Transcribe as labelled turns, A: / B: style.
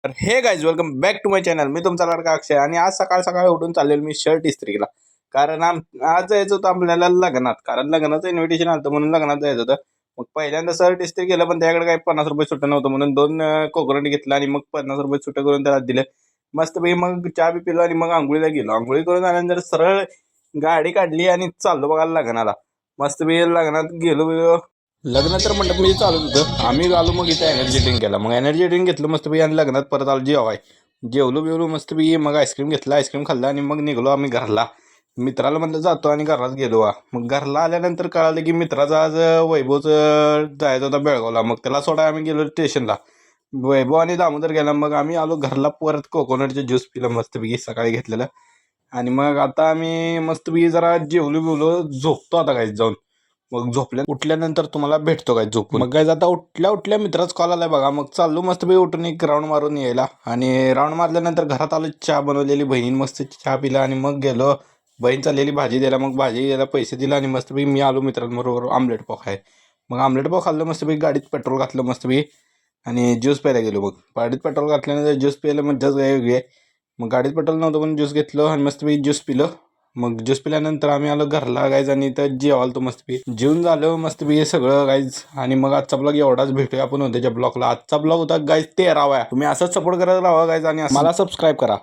A: तर हे guys welcome back to my channel. मी तुमचा लाडका अक्षय आणि आज सकाळ सकाळी उठून चाललेलो मी शर्ट इस्त्रीला. कारण आज जायचं होतं आपल्याला लग्नात. कारण लग्नाचं इन्व्हिटेशन आलं म्हणून लग्नात जायचं होतं. मग पहिल्यांदा शर्ट इस्त्री केलं पण त्याकडे काही 50 रुपये सुट्ट नव्हतं म्हणून 2 कोकोनट घेतला आणि मग 50 रुपये सुट्ट करून त्याला दिले. मस्तपैकी मग चहा बी पिलो आणि मग आंघोळीला गेलो. आंघोळी करून आल्यानंतर सरळ गाडी काढली आणि चाललो बघायला लग्नाला. मस्तपैकी लग्नात गेलो. लग्न तर मंडपमध्ये चालत होतं. आम्ही आलो मग इथे एनर्जी ड्रिंक केला. मग एनर्जी ड्रिंक घेतलं मस्तपैकी आणि लग्नात परत आलो जेवाय. जेवलो बिवलो मस्तपैकी मग आईस्क्रीम घेतला. आईस्क्रीम खाल्ला आणि मग निघलो आम्ही घरला. मित्राला म्हणलं जातो आणि घरात गेलो. मग घरला आल्यानंतर कळालं की मित्राचा आज वैभवचं जायचं होता बेळगावला. मग त्याला सोडा आम्ही गेलो स्टेशनला. वैभव आणि दामोदर गेला. मग आम्ही आलो घरला परत कोकोनटचे ज्यूस पिलं मस्तपैकी सकाळी घेतलेलं. आणि मग आता आम्ही मस्तपैकी जरा जेवलो बिवलो झोपतो आता काही जाऊन. मग उठल्यानंतर तुम्हाला भेटतो काय झोपून. मग काय आता उठल्या मित्राच कॉल आलाय बघा. मग चाललो मस्तपैकी उठून एक राऊंड मारून यायला. आणि राऊंड मारल्यानंतर घरात आलो. चहा बनवलेली बहिणीने मस्त चहा पिला आणि मग गेलो. बहीण चाललेली भाजी द्यायला. मग भाजी द्यायला पैसे दिला आणि मस्तपैकी मी आलो मित्रांबरोबर आमलेट पाव खाय. मग आमलेट पाव खाल्लं मस्तपैकी. गाडीत पेट्रोल घातलं मस्तपैकी आणि ज्यूस प्यायला गेलो. मग गाडीत पेट्रोल घातल्यानंतर ज्यूस प्यायला मज्जाच वेगळी आहे. मग गाडीत पेट्रोल नव्हतं पण ज्यूस घेतलं आणि मस्तपैकी ज्यूस पिलं. मग ज्यूस पिल्यानंतर आम्ही आलो घरला गाईज आणि तर जेवायला तो मस्तपैकी जेवून झालं मस्तपैकी सगळं गाईज. आणि मग आजचा ब्लॉग एवढाच. भेटूया आपण उद्याच्या ब्लॉगला. आजचा ब्लॉग होता गाईज 13वा. तुम्ही असंच सपोर्ट करत राहा गाईज आणि मला सबस्क्राईब करा.